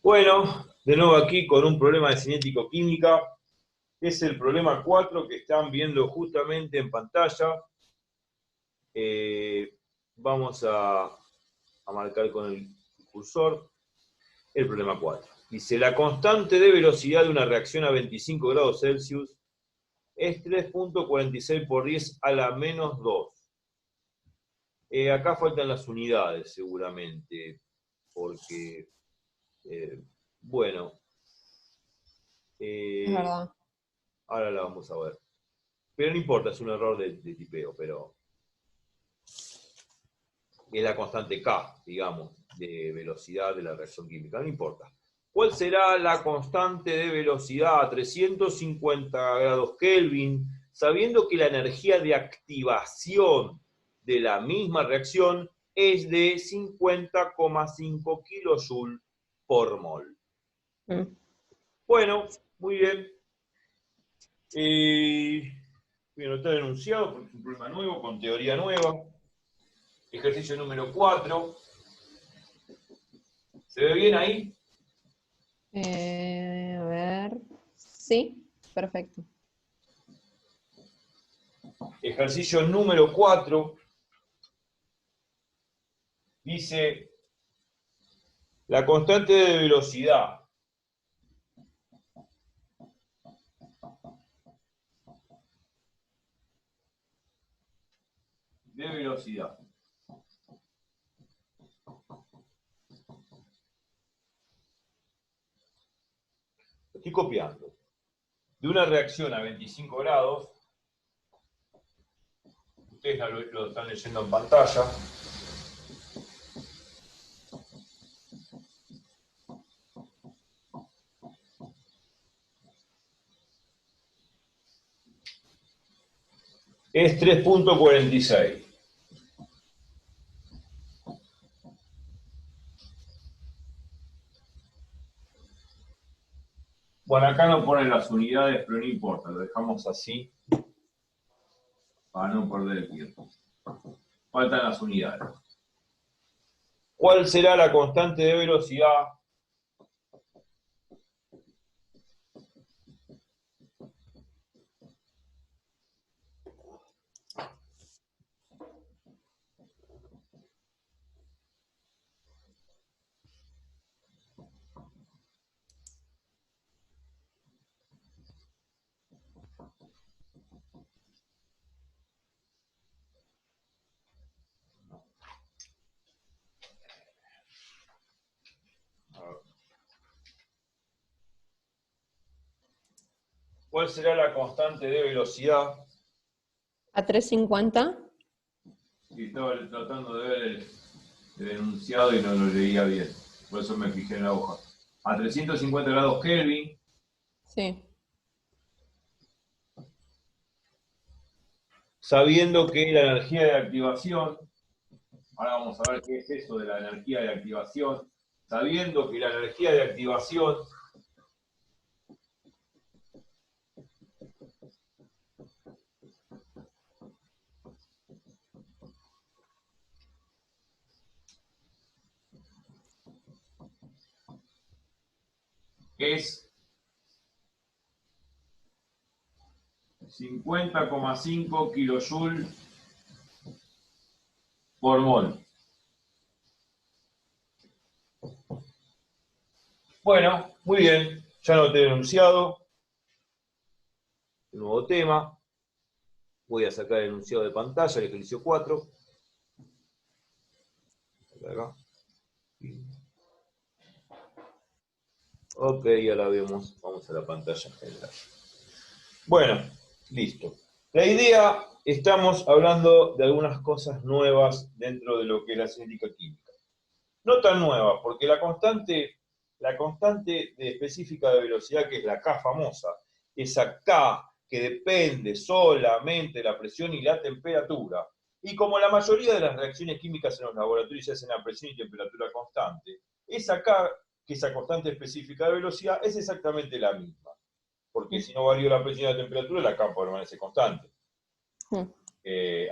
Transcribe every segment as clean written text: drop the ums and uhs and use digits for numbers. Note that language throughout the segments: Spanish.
Bueno, de nuevo aquí con un problema de cinético-química. Es el problema 4 que están viendo justamente en pantalla. Vamos a marcar con el cursor el problema 4. Dice, la constante de velocidad de una reacción a 25 grados Celsius es 3.46 por 10 a la menos 2. Acá faltan las unidades seguramente, porque, bueno, Es verdad. ahora la vamos a ver. Pero no importa, es un error de tipeo, pero es la constante K, digamos, de velocidad de la reacción química, no importa. ¿Cuál será la constante de velocidad a 350 grados Kelvin, sabiendo que la energía de activación de la misma reacción es de 50,5 kilojoule por mol? Mm. Bueno, muy bien. Voy a anotar el enunciado porque es un problema nuevo, con teoría nueva. Ejercicio número 4. ¿Se ve bien ahí? A ver. Sí, perfecto. Ejercicio número 4 dice la constante de velocidad estoy copiando, de una reacción a 25 grados, ustedes lo están leyendo en pantalla, es 3.46. Bueno, acá no ponen las unidades, pero no importa, lo dejamos así para no perder el tiempo. Faltan las unidades. ¿Cuál será la constante de velocidad ¿Cuál será la constante de velocidad? A 350. Y estaba tratando de ver el enunciado y no lo leía bien. Por eso me fijé en la hoja. A 350 grados Kelvin, Sí. sabiendo que la energía de activación, ahora vamos a ver qué es eso de la energía de activación, sabiendo que la energía de activación es 50,5 kilojoule por mol. Bueno, muy bien, ya lo he enunciado. El nuevo tema. Voy a sacar el enunciado de pantalla, el ejercicio 4. Acá. Ok, ya la vemos. Vamos a la pantalla general. Bueno, listo. La idea, estamos hablando de algunas cosas nuevas dentro de lo que es la cinética química. No tan nuevas, porque la constante específica de velocidad, que es la K famosa, esa K que depende solamente de la presión y la temperatura, y como la mayoría de las reacciones químicas en los laboratorios se hacen a presión y temperatura constante, esa K, que es la constante específica de velocidad, es exactamente la misma. Porque si no varía la presión y la temperatura, la K permanece constante. Mm.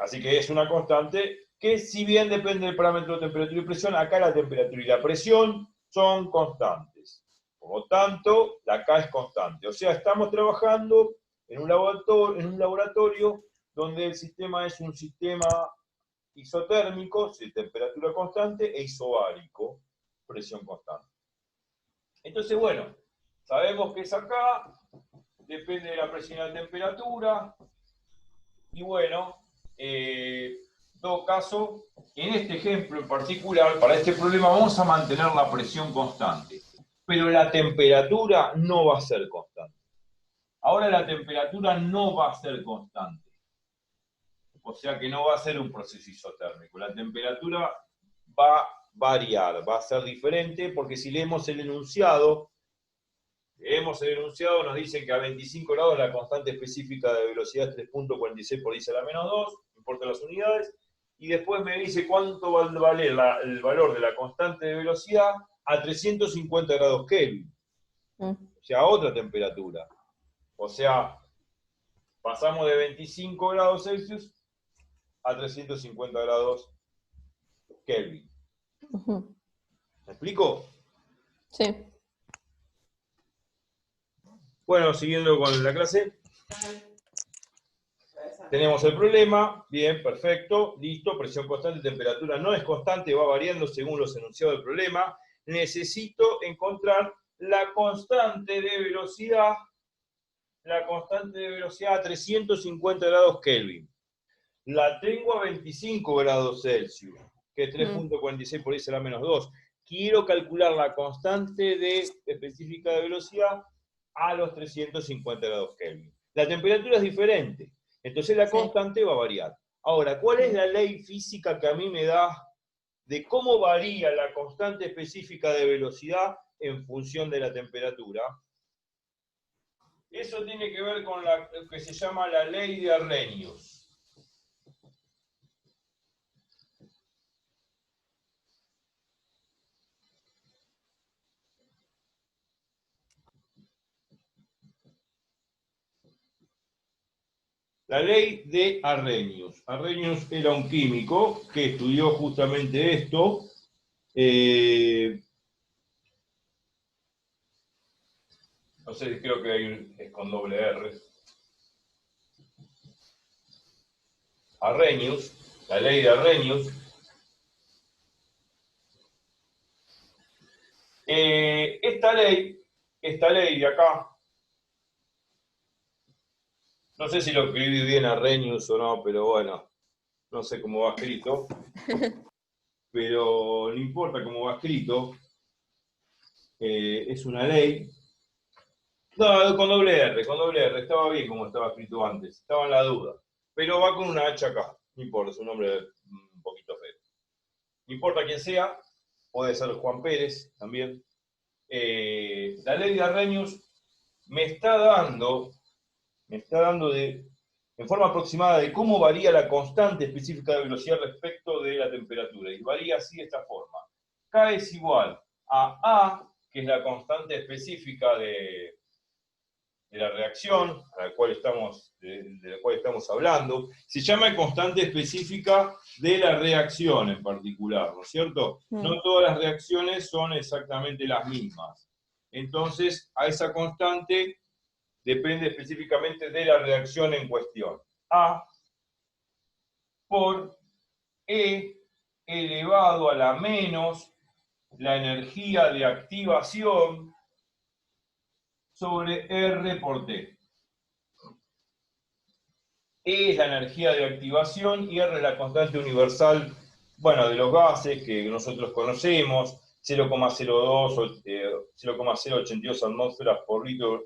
Así que es una constante que, si bien depende del parámetro de temperatura y presión, acá la temperatura y la presión son constantes. Por lo tanto, la K es constante. O sea, estamos trabajando en un laboratorio donde el sistema es un sistema isotérmico, de temperatura constante, e isobárico, presión constante. Entonces, bueno, sabemos que es acá, depende de la presión y la temperatura, y bueno, en todo caso, en este ejemplo en particular, para este problema vamos a mantener la presión constante, pero la temperatura no va a ser constante. Ahora la temperatura no va a ser constante. O sea que no va a ser un proceso isotérmico. La temperatura va a variar, va a ser diferente, porque si leemos el enunciado, nos dicen que a 25 grados la constante específica de velocidad es 3.46 por 10 a la menos 2, no importa las unidades, y después me dice cuánto va a valer el valor de la constante de velocidad a 350 grados Kelvin. O sea, a otra temperatura. O sea, pasamos de 25 grados Celsius a 350 grados Kelvin. ¿Me explico? Sí. Bueno, siguiendo con la clase. Tenemos el problema, bien, perfecto, listo, presión constante, temperatura no es constante, va variando según los enunciados del problema. Necesito encontrar la constante de velocidad a 350 grados Kelvin. La tengo a 25 grados Celsius, que es 3.46 por 10 a la menos 2. Quiero calcular la constante específica de velocidad a los 350 grados Kelvin. La temperatura es diferente, entonces la constante va a variar. Ahora, ¿cuál es la ley física que a mí me da de cómo varía la constante específica de velocidad en función de la temperatura? Eso tiene que ver con lo que se llama la ley de Arrhenius. La ley de Arrhenius. Arrhenius era un químico que estudió justamente esto. No sé, creo que es con doble R. Arrhenius, la ley de Arrhenius. Esta ley de acá, no sé si lo escribí bien Arrhenius o no, pero bueno, no sé cómo va escrito. Pero no importa cómo va escrito, es una ley. No, con doble R, estaba bien como estaba escrito antes, estaba en la duda. Pero va con una H acá, no importa, es un nombre un poquito feo. No importa quién sea, puede ser Juan Pérez también. La ley de Arrhenius me está dando en forma aproximada de cómo varía la constante específica de velocidad respecto de la temperatura. Y varía así de esta forma. K es igual a A, que es la constante específica de la reacción de la cual estamos hablando. Se llama constante específica de la reacción en particular, ¿no es cierto? No todas las reacciones son exactamente las mismas. Entonces, a esa constante depende específicamente de la reacción en cuestión. A por E elevado a la menos la energía de activación sobre R por T. E es la energía de activación y R es la constante universal, bueno, de los gases que nosotros conocemos, 0,082 atmósferas por litro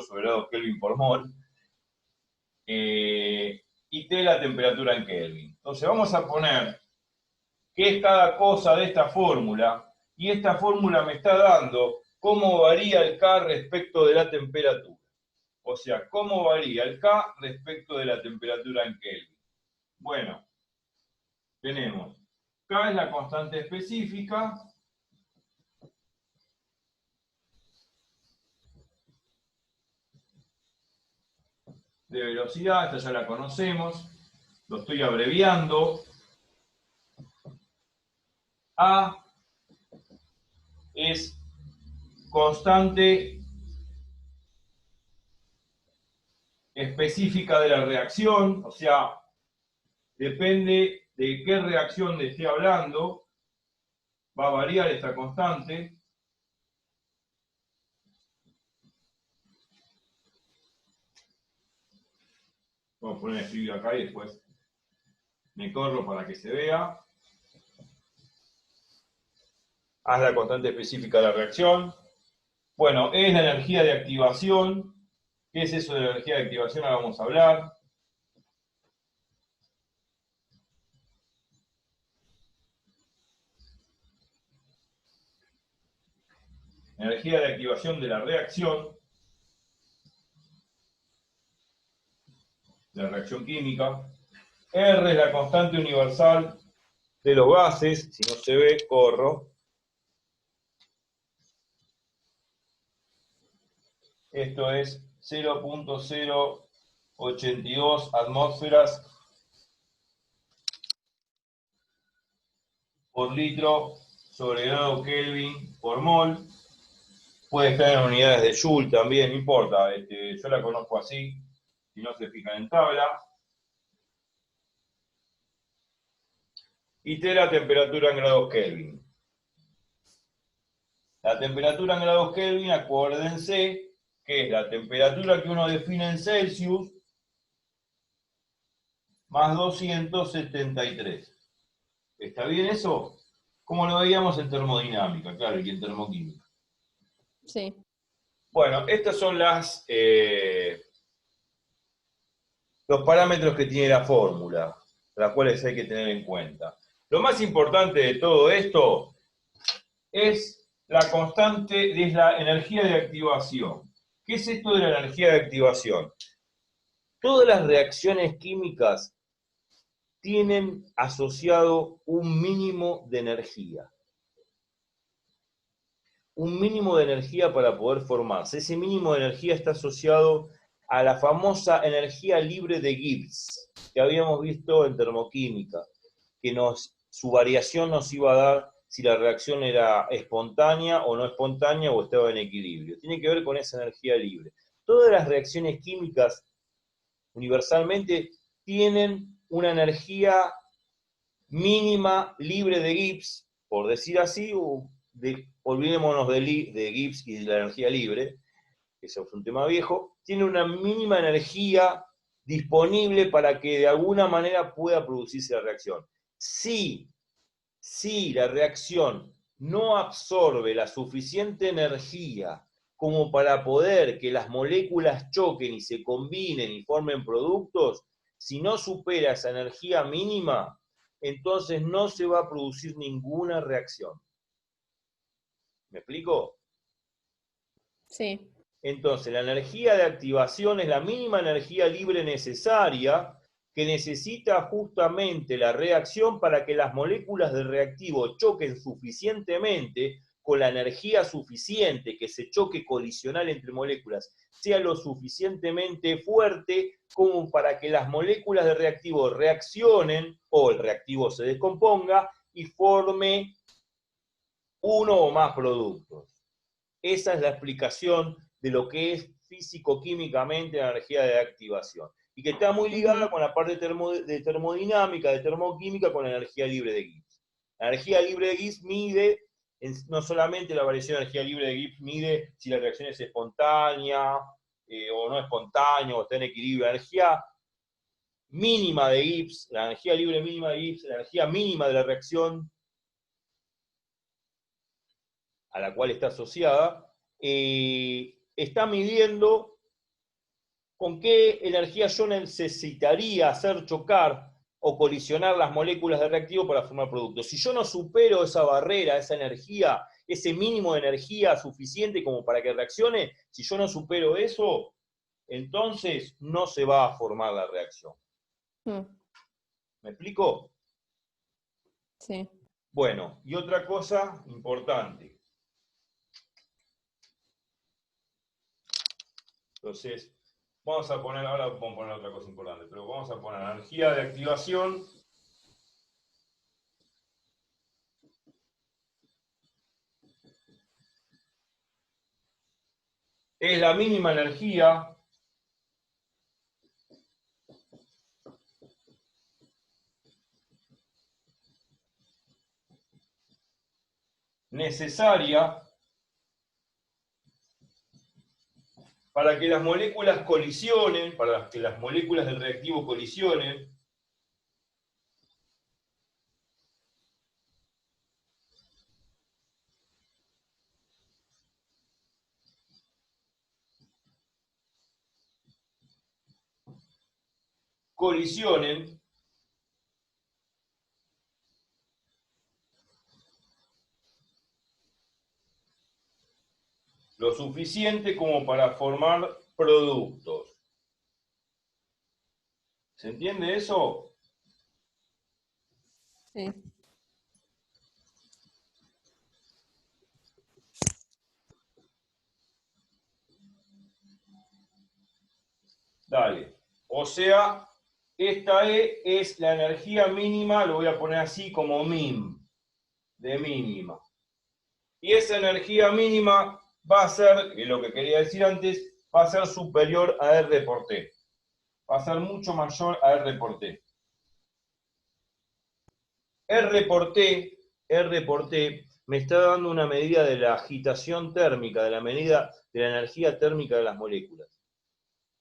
sobre grado Kelvin por mol. Y T la temperatura en Kelvin. Entonces vamos a poner qué es cada cosa de esta fórmula, y esta fórmula me está dando cómo varía el K respecto de la temperatura. O sea, cómo varía el K respecto de la temperatura en Kelvin. Bueno, tenemos K es la constante específica, de velocidad, esta ya la conocemos, lo estoy abreviando. A es constante específica de la reacción, o sea, depende de qué reacción esté hablando, va a variar esta constante. Vamos a poner escribir acá y después me corro para que se vea. Haz la constante específica de la reacción. Bueno, es la energía de activación. ¿Qué es eso de la energía de activación? Ahora vamos a hablar. Energía de activación de la reacción química. R es la constante universal de los gases. Si no se ve, corro. Esto es 0.082 atmósferas por litro sobre grado Kelvin por mol. Puede estar en unidades de Joule también, no importa. Yo la conozco así, si no se fijan en tabla. Y T la temperatura en grados Kelvin. La temperatura en grados Kelvin, acuérdense que es la temperatura que uno define en Celsius más 273. ¿Está bien eso? Como lo veíamos en termodinámica, claro, y en termoquímica. Sí. Bueno, estos son los parámetros que tiene la fórmula, las cuales hay que tener en cuenta. Lo más importante de todo esto es la constante, es la energía de activación. ¿Qué es esto de la energía de activación? Todas las reacciones químicas tienen asociado un mínimo de energía. Un mínimo de energía para poder formarse. Ese mínimo de energía está asociado a la famosa energía libre de Gibbs, que habíamos visto en termoquímica, que su variación nos iba a dar si la reacción era espontánea o no espontánea o estaba en equilibrio. Tiene que ver con esa energía libre. Todas las reacciones químicas universalmente tienen una energía mínima libre de Gibbs, por decir así, olvidémonos de Gibbs y de la energía libre, que eso es un tema viejo, tiene una mínima energía disponible para que de alguna manera pueda producirse la reacción. Si la reacción no absorbe la suficiente energía como para poder que las moléculas choquen y se combinen y formen productos, si no supera esa energía mínima, entonces no se va a producir ninguna reacción. ¿Me explico? Sí. Entonces, la energía de activación es la mínima energía libre necesaria que necesita justamente la reacción para que las moléculas de reactivo choquen suficientemente con la energía suficiente, que ese choque colisional entre moléculas sea lo suficientemente fuerte como para que las moléculas de reactivo reaccionen o el reactivo se descomponga y forme uno o más productos. Esa es la explicación de lo que es físico-químicamente la energía de activación. Y que está muy ligada con la parte de termodinámica, de termoquímica, con la energía libre de Gibbs. La energía libre de Gibbs mide, no solamente la variación de energía libre de Gibbs mide si la reacción es espontánea o no espontánea o está en equilibrio. La energía mínima de Gibbs, la energía libre mínima de Gibbs, la energía mínima de la reacción a la cual está asociada, está midiendo con qué energía yo necesitaría hacer chocar o colisionar las moléculas de reactivo para formar productos. Si yo no supero esa barrera, esa energía, ese mínimo de energía suficiente como para que reaccione, si yo no supero eso, entonces no se va a formar la reacción. ¿Me explico? Sí. Bueno, y otra cosa importante. Entonces, vamos a poner, ahora vamos a poner otra cosa importante, pero vamos a poner energía de activación es la mínima energía necesaria para que las moléculas colisionen, para que las moléculas del reactivo colisionen, lo suficiente como para formar productos. ¿Se entiende eso? Sí. Dale. O sea, esta E es la energía mínima, lo voy a poner así como min, de mínima. Y esa energía mínima va a ser, que es lo que quería decir antes, va a ser superior a R por T. Va a ser mucho mayor a R por T. R por T me está dando una medida de la agitación térmica, de la medida de la energía térmica de las moléculas.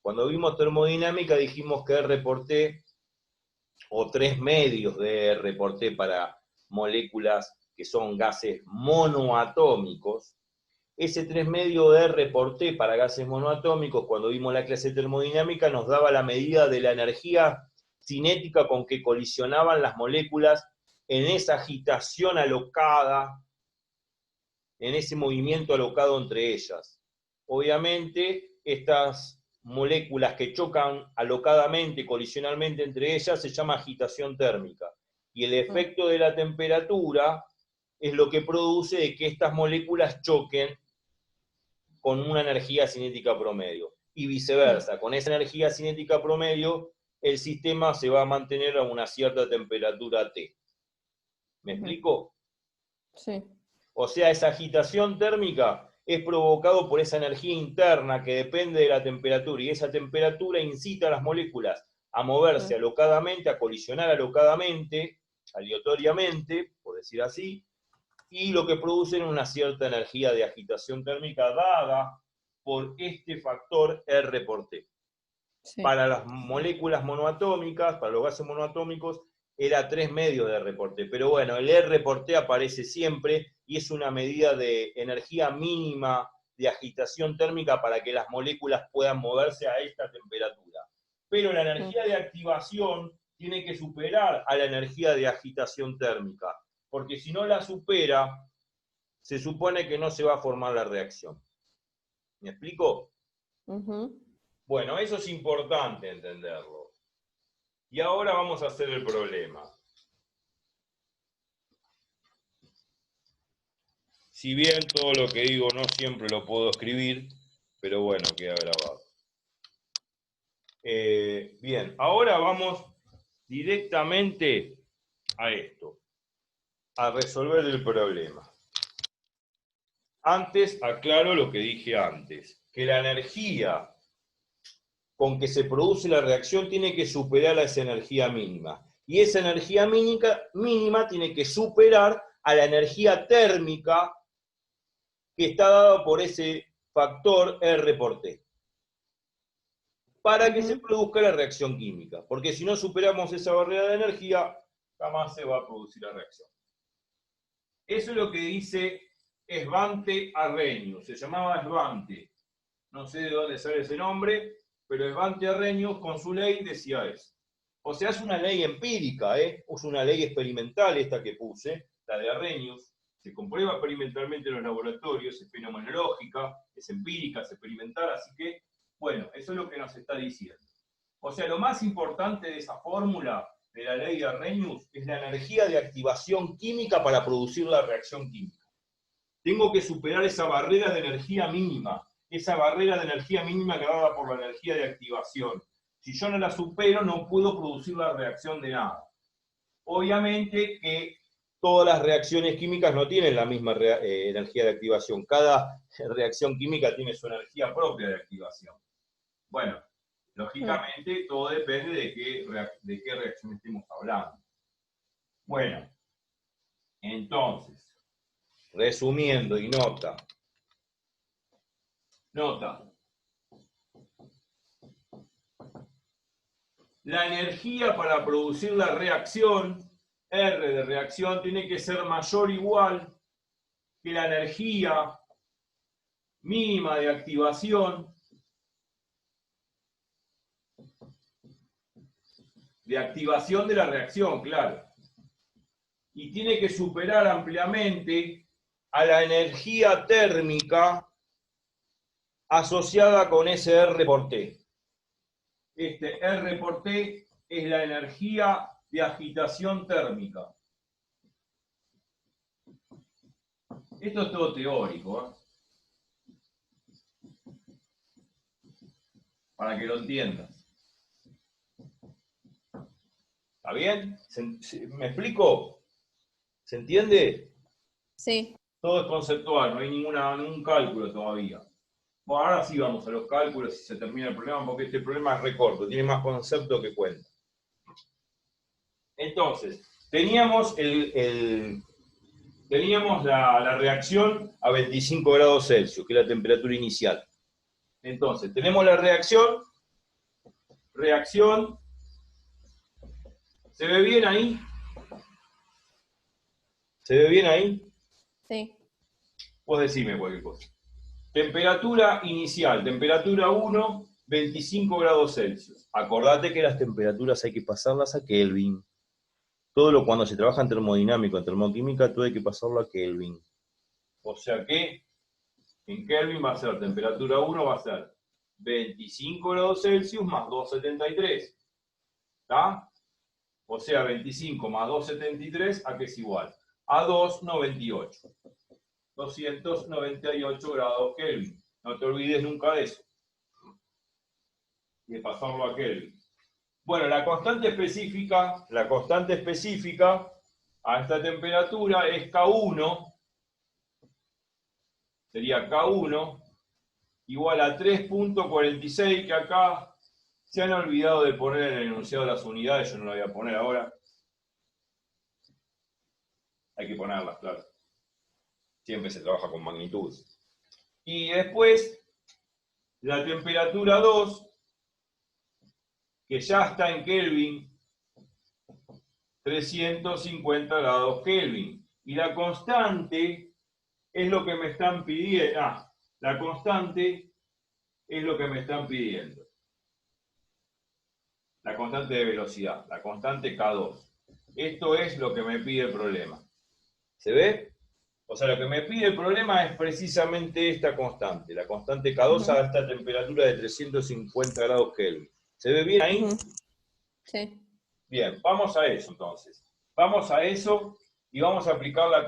Cuando vimos termodinámica dijimos que R por T, o 3 medios de R por T para moléculas que son gases monoatómicos, ese 3 medio de R por T para gases monoatómicos, cuando vimos la clase termodinámica, nos daba la medida de la energía cinética con que colisionaban las moléculas en esa agitación alocada, en ese movimiento alocado entre ellas. Obviamente, estas moléculas que chocan alocadamente, colisionalmente entre ellas, se llama agitación térmica. Y el efecto de la temperatura es lo que produce de que estas moléculas choquen con una energía cinética promedio. Y viceversa, con esa energía cinética promedio, el sistema se va a mantener a una cierta temperatura T. ¿Me explico? Sí. O sea, esa agitación térmica es provocado por esa energía interna que depende de la temperatura, y esa temperatura incita a las moléculas a moverse alocadamente, a colisionar alocadamente, aleatoriamente, por decir así, y lo que producen una cierta energía de agitación térmica dada por este factor R por T. Sí. Para las moléculas monoatómicas, para los gases monoatómicos, era 3 medios de R por T. Pero bueno, el R por T aparece siempre y es una medida de energía mínima de agitación térmica para que las moléculas puedan moverse a esta temperatura. Pero la energía de activación tiene que superar a la energía de agitación térmica, porque si no la supera, se supone que no se va a formar la reacción. ¿Me explico? Bueno, eso es importante entenderlo. Y ahora vamos a hacer el problema. Si bien todo lo que digo no siempre lo puedo escribir, pero bueno, queda grabado. Bien, ahora vamos directamente a esto, a resolver el problema. Antes, aclaro lo que dije antes, que la energía con que se produce la reacción tiene que superar a esa energía mínima. Y esa energía mínima tiene que superar a la energía térmica que está dada por ese factor R por T. Para que se produzca la reacción química. Porque si no superamos esa barrera de energía, jamás se va a producir la reacción. Eso es lo que dice Svante Arrhenius. Se llamaba Svante. No sé de dónde sale ese nombre, pero Svante Arrhenius con su ley decía eso. O sea, es una ley empírica, es una ley experimental esta que puse, la de Arrhenius. Se comprueba experimentalmente en los laboratorios, es fenomenológica, es empírica, es experimental, así que, bueno, eso es lo que nos está diciendo. O sea, lo más importante de esa fórmula de la ley de Arrhenius es la energía de activación química para producir la reacción química. Tengo que superar esa barrera de energía mínima, esa barrera de energía mínima dada por la energía de activación. Si yo no la supero, no puedo producir la reacción de nada. Obviamente que todas las reacciones químicas no tienen la misma energía de activación. Cada reacción química tiene su energía propia de activación. Bueno, lógicamente todo depende de qué reacción estemos hablando. Bueno, entonces, resumiendo y nota. La energía para producir la reacción, R de reacción, tiene que ser mayor o igual que la energía mínima de activación de la reacción, claro. Y tiene que superar ampliamente a la energía térmica asociada con ese R por T. Este R por T es la energía de agitación térmica. Esto es todo teórico, para que lo entiendas. ¿Está bien? ¿Me explico? ¿Se entiende? Sí. Todo es conceptual, no hay ningún cálculo todavía. Bueno, ahora sí vamos a los cálculos y se termina el problema, porque este problema es recorto, tiene más concepto que cuenta. Entonces, teníamos la reacción a 25 grados Celsius, que es la temperatura inicial. Entonces, tenemos la reacción. ¿Se ve bien ahí? ¿Se ve bien ahí? Sí. Vos decime cualquier cosa. Temperatura inicial, temperatura 1, 25 grados Celsius. Acordate que las temperaturas hay que pasarlas a Kelvin. Cuando se trabaja en termodinámica, en termoquímica, todo hay que pasarlo a Kelvin. O sea que en Kelvin va a ser temperatura 1, va a ser 25 grados Celsius más 273. ¿Está? O sea, 25 más 273, ¿a qué es igual? A 298. 298 grados Kelvin. No te olvides nunca de eso. De pasarlo a Kelvin. Bueno, la constante específica a esta temperatura es K1, sería K1 igual a 3.46, que acá se han olvidado de poner en el enunciado de las unidades, yo no lo voy a poner ahora. Hay que ponerlas, claro. Siempre se trabaja con magnitudes. Y después, la temperatura 2, que ya está en Kelvin, 350 grados Kelvin. Y la constante es lo que me están pidiendo. La constante es lo que me están pidiendo. La constante de velocidad, la constante K2. Esto es lo que me pide el problema. ¿Se ve? O sea, lo que me pide el problema es precisamente esta constante, la constante K2 a esta temperatura de 350 grados Kelvin. ¿Se ve bien ahí? Sí. Bien, vamos a eso entonces. Vamos a eso y vamos a aplicar la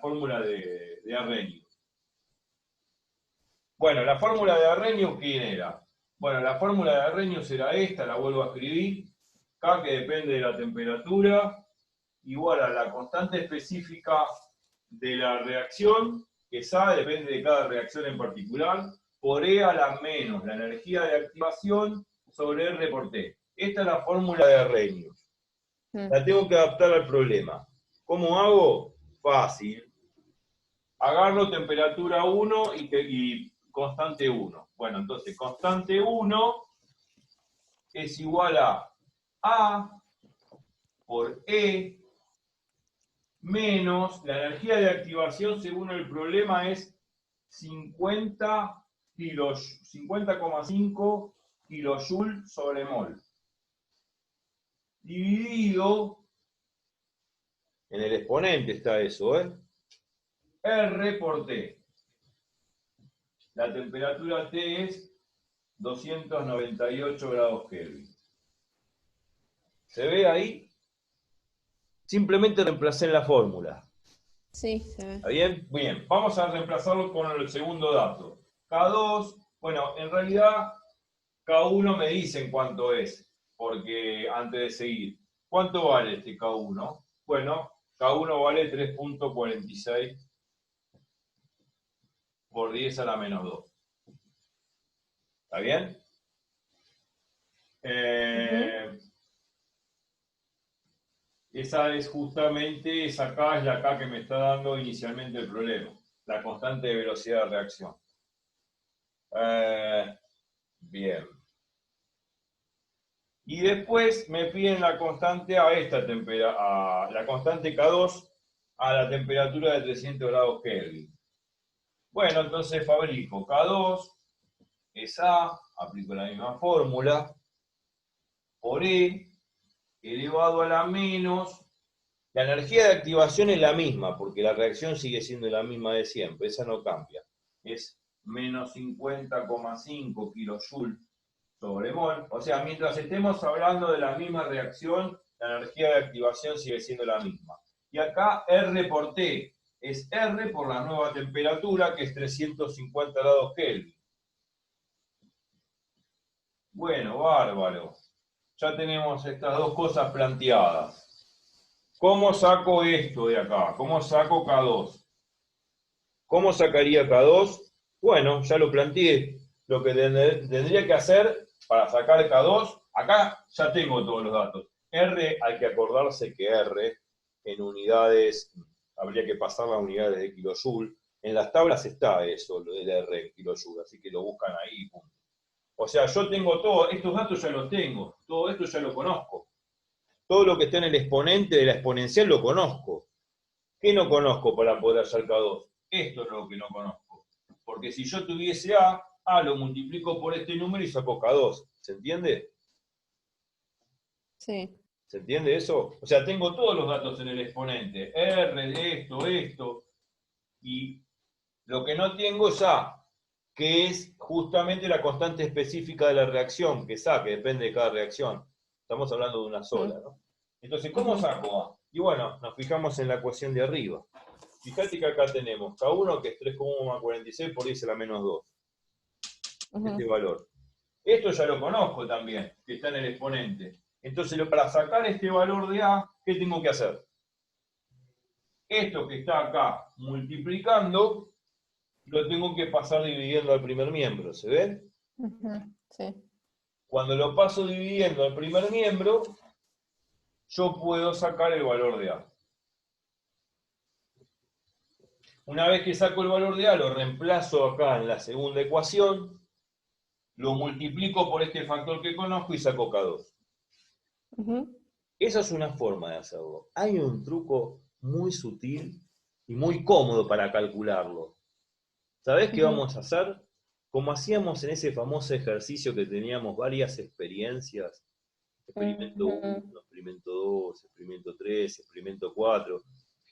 fórmula de Arrhenius. Bueno, la fórmula de Arrhenius, ¿quién era? Bueno, la fórmula de Arrhenius era esta, la vuelvo a escribir. K, que depende de la temperatura, igual a la constante específica de la reacción, que S depende de cada reacción en particular, por E a la menos la energía de activación sobre R por T. Esta es la fórmula de Arrhenius. La tengo que adaptar al problema. ¿Cómo hago? Fácil. Agarro temperatura 1 y constante 1. Bueno, entonces constante 1 es igual a por E menos la energía de activación según el problema es 50,5 kilojoule sobre mol. Dividido, en el exponente está eso, R por T. La temperatura T es 298 grados Kelvin. ¿Se ve ahí? Simplemente reemplacé en la fórmula. Sí, se ve. ¿Está bien? Bien, vamos a reemplazarlo con el segundo dato. K2, bueno, en realidad K1 me dicen cuánto es, porque antes de seguir. ¿Cuánto vale este K1? Bueno, K1 vale 3.46 por 10 a la menos 2. ¿Está bien? Esa es justamente, esa K es la K que me está dando inicialmente el problema, la constante de velocidad de reacción. Bien. Y después me piden la constante a esta temperatura, la constante K2 a la temperatura de 300 grados Kelvin. Bueno, entonces fabrico K2 es A, aplico la misma fórmula, por E elevado a la menos. La energía de activación es la misma, porque la reacción sigue siendo la misma de siempre, esa no cambia. Es menos 50,5 kilojoules sobre mol. O sea, mientras estemos hablando de la misma reacción, la energía de activación sigue siendo la misma. Y acá R por T es R por la nueva temperatura, que es 350 grados Kelvin. Bueno, bárbaro. Ya tenemos estas dos cosas planteadas. ¿Cómo saco esto de acá? ¿Cómo saco K2? ¿Cómo sacaría K2? Bueno, ya lo planteé. Lo que tendría que hacer para sacar K2, acá ya tengo todos los datos. R, hay que acordarse que R en unidades, habría que pasar las unidades de kilojoule. En las tablas está eso, lo del R en kilojoule, así que lo buscan ahí. Punto. O sea, yo tengo todo, estos datos ya los tengo, todo esto ya lo conozco. Todo lo que está en el exponente de la exponencial lo conozco. ¿Qué no conozco para poder hacer K2? Esto es lo que no conozco. Porque si yo tuviese A lo multiplico por este número y saco K2. ¿Se entiende? Sí. ¿Se entiende eso? O sea, tengo todos los datos en el exponente. R de esto. Y lo que no tengo es A, que es justamente la constante específica de la reacción, que es A, que depende de cada reacción. Estamos hablando de una sola, ¿no? Entonces, ¿cómo saco A? Y bueno, nos fijamos en la ecuación de arriba. Fíjate que acá tenemos K1, que es 3,46 por 10 a la menos 2. Este valor. Esto ya lo conozco también, que está en el exponente. Entonces, para sacar este valor de A, ¿qué tengo que hacer? Esto que está acá multiplicando, lo tengo que pasar dividiendo al primer miembro, ¿se ve? Sí. Cuando lo paso dividiendo al primer miembro, yo puedo sacar el valor de A. Una vez que saco el valor de A, lo reemplazo acá en la segunda ecuación, lo multiplico por este factor que conozco y saco K2. Esa es una forma de hacerlo. Hay un truco muy sutil y muy cómodo para calcularlo. ¿Sabés qué vamos a hacer? Como hacíamos en ese famoso ejercicio que teníamos varias experiencias, experimento 1, experimento 2, experimento 3, experimento 4,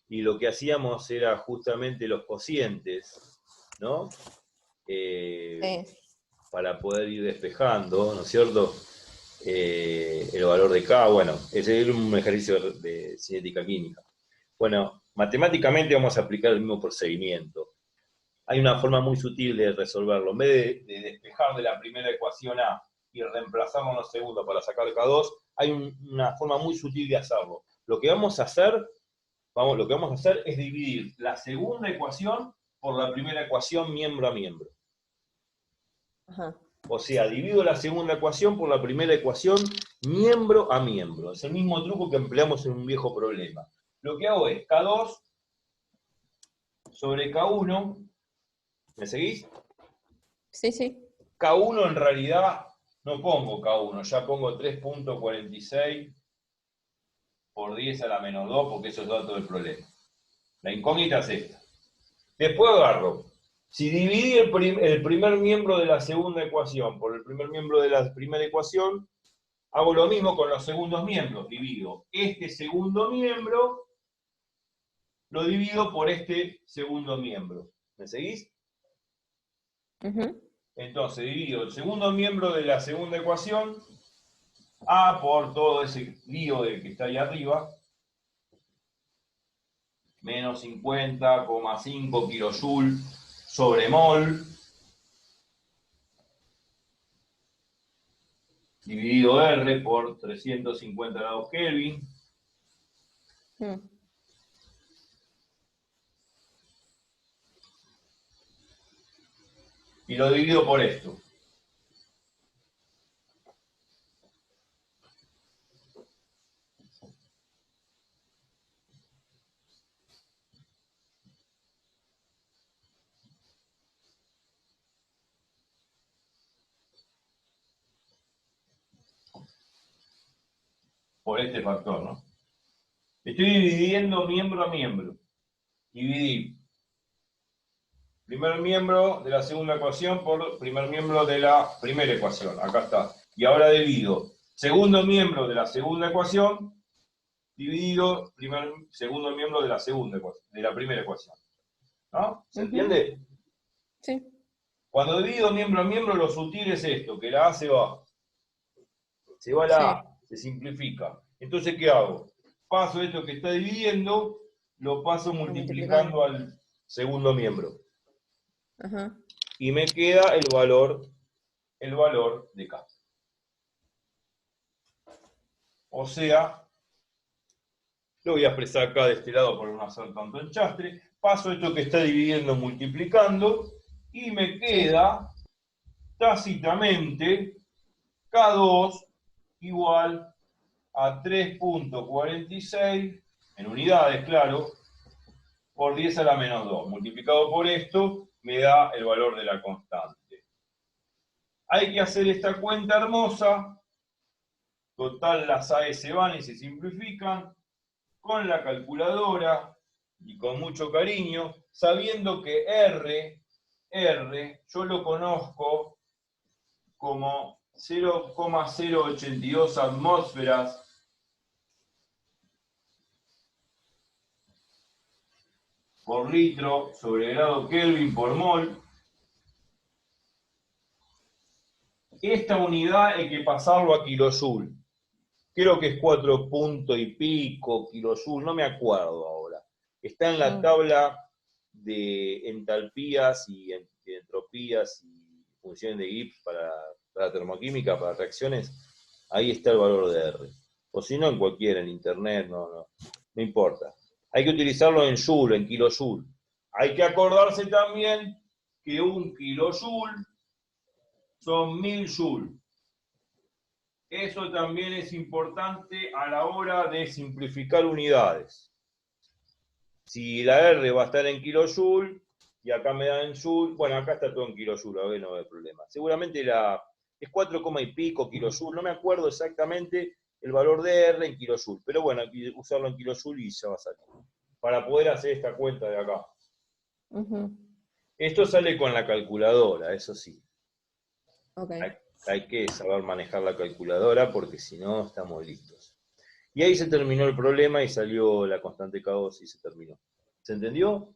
y lo que hacíamos era justamente los cocientes, ¿no? Sí. Para poder ir despejando, ¿no es cierto? El valor de K, bueno, ese es un ejercicio de cinética química. Bueno, matemáticamente vamos a aplicar el mismo procedimiento. Hay una forma muy sutil de resolverlo. En vez de despejar de la primera ecuación A y reemplazarlo en la segunda para sacar K2, hay una forma muy sutil de hacerlo. Lo que vamos a hacer es dividir la segunda ecuación por la primera ecuación miembro a miembro. O sea, divido la segunda ecuación por la primera ecuación miembro a miembro. Es el mismo truco que empleamos en un viejo problema. Lo que hago es K2 sobre K1. ¿Me seguís? Sí, sí. K1 en realidad no pongo K1, ya pongo 3.46 por 10 a la menos 2 porque eso es dato del problema. La incógnita es esta. Después agarro. Si dividí el primer miembro de la segunda ecuación por el primer miembro de la primera ecuación, hago lo mismo con los segundos miembros. Divido este segundo miembro, lo divido por este segundo miembro. ¿Me seguís? Entonces divido el segundo miembro de la segunda ecuación, A por todo ese lío de que está ahí arriba, menos 50,5 kilojoules sobre mol, dividido R por 350 grados Kelvin. y lo divido por esto. Por este factor, ¿no? Estoy dividiendo miembro a miembro. Dividí primer miembro de la segunda ecuación por primer miembro de la primera ecuación. Acá está. Y ahora divido segundo miembro de la segunda ecuación dividido segundo miembro de la segunda ecuación, de la primera ecuación. ¿No? ¿Se entiende? Sí. Cuando divido miembro a miembro, lo sutil es esto, que la A se va. Se va la A, se simplifica. Entonces, ¿qué hago? Paso esto que está dividiendo, lo paso multiplicando al segundo miembro. Ajá. Y me queda el valor de K. O sea, lo voy a expresar acá de este lado por no hacer tanto enchastre. Paso esto que está dividiendo multiplicando y me queda tácitamente K2 igual a 3.46 en unidades, claro, por 10 a la menos 2. Multiplicado por esto me da el valor de la constante. Hay que hacer esta cuenta hermosa. Total, las AE se van y se simplifican con la calculadora y con mucho cariño, sabiendo que R yo lo conozco como 0,082 atmósferas por litro sobre grado Kelvin por mol. Esta unidad hay que pasarlo a kilojoule. Creo que es 4 punto y pico kilojoule, no me acuerdo ahora. Está en la tabla de entalpías y entropías y funciones de Gibbs para termoquímica, para reacciones. Ahí está el valor de R. O si no, en cualquiera, en internet, no importa. Hay que utilizarlo en joule, en kilojoule. Hay que acordarse también que un kilojoule son 1000 joules. Eso también es importante a la hora de simplificar unidades. Si la R va a estar en kilojoule, y acá me da en joule, bueno, acá está todo en kilojoule, a ver, no hay problema. Seguramente es 4, y pico kilojoule, no me acuerdo exactamente el valor de R en kilojoule, pero bueno, hay que usarlo en kilojoule y ya va a salir. Para poder hacer esta cuenta de acá. Esto sale con la calculadora, eso sí. Okay. Hay que saber manejar la calculadora porque si no estamos listos. Y ahí se terminó el problema y salió la constante K2 y se terminó. ¿Se entendió?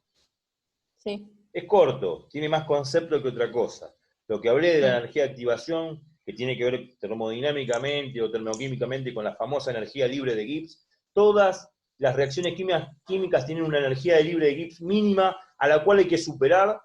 Sí. Es corto, tiene más concepto que otra cosa. Lo que hablé de la energía de activación, que tiene que ver termodinámicamente o termoquímicamente con la famosa energía libre de Gibbs, todas las reacciones químicas tienen una energía libre de Gibbs mínima a la cual hay que superar,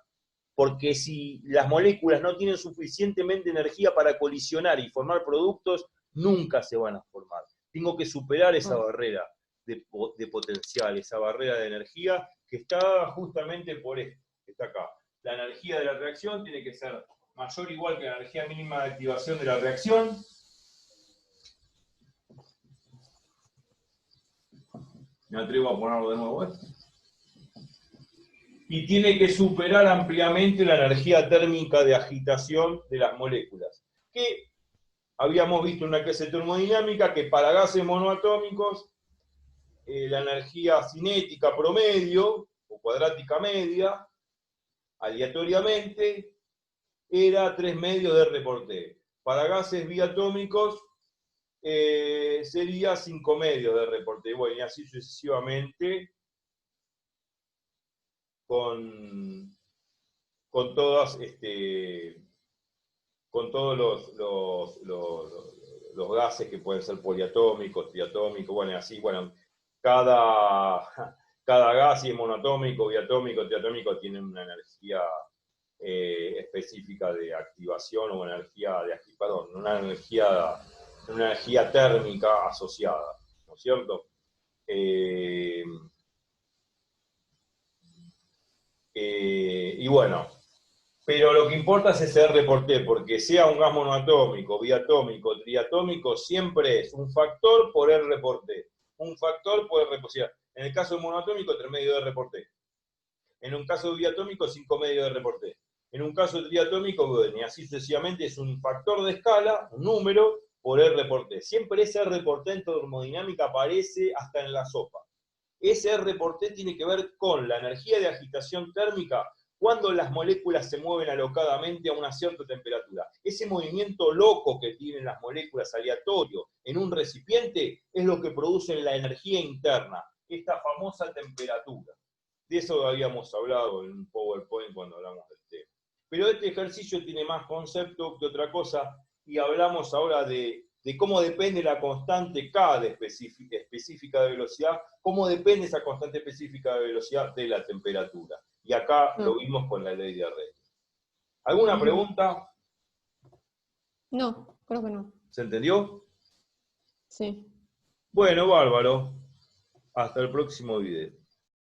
porque si las moléculas no tienen suficientemente energía para colisionar y formar productos, nunca se van a formar. Tengo que superar esa barrera de potencial, esa barrera de energía que está justamente por esto, que está acá. La energía de la reacción tiene que ser mayor o igual que la energía mínima de activación de la reacción. Me atrevo a ponerlo de nuevo esto. Y tiene que superar ampliamente la energía térmica de agitación de las moléculas, que habíamos visto en una clase termodinámica que para gases monoatómicos la energía cinética promedio, o cuadrática media, aleatoriamente, era 3 medios de R por T. Para gases biatómicos sería 5 medios de R por T. Bueno, y así sucesivamente con todas con todos los gases que pueden ser poliatómicos, triatómicos, bueno, así, bueno, cada gas, si es monoatómico, biatómico, triatómico, tiene una energía específica de activación o una energía térmica asociada, ¿no es cierto? Y bueno, Pero lo que importa es ese R por T, porque sea un gas monoatómico, biatómico, triatómico, siempre es un factor por R por T. Un factor por R por T. En el caso de monoatómico, 3 medio de R por T. En un caso de biatómico, 5 medio de R por T. En un caso de triatómico, bueno, y así sucesivamente, es un factor de escala, un número, por R por T. Siempre ese R por T en termodinámica aparece hasta en la sopa. Ese R por T tiene que ver con la energía de agitación térmica cuando las moléculas se mueven alocadamente a una cierta temperatura. Ese movimiento loco que tienen las moléculas aleatorio en un recipiente es lo que produce la energía interna, esta famosa temperatura. De eso habíamos hablado en un PowerPoint cuando hablamos del tema. Pero este ejercicio tiene más concepto que otra cosa, y hablamos ahora de cómo depende la constante K de específica de velocidad, cómo depende esa constante específica de velocidad de la temperatura. Y acá lo vimos con la ley de Arrhenius. ¿Alguna pregunta? No, creo que no. ¿Se entendió? Sí. Bueno, bárbaro. Hasta el próximo video.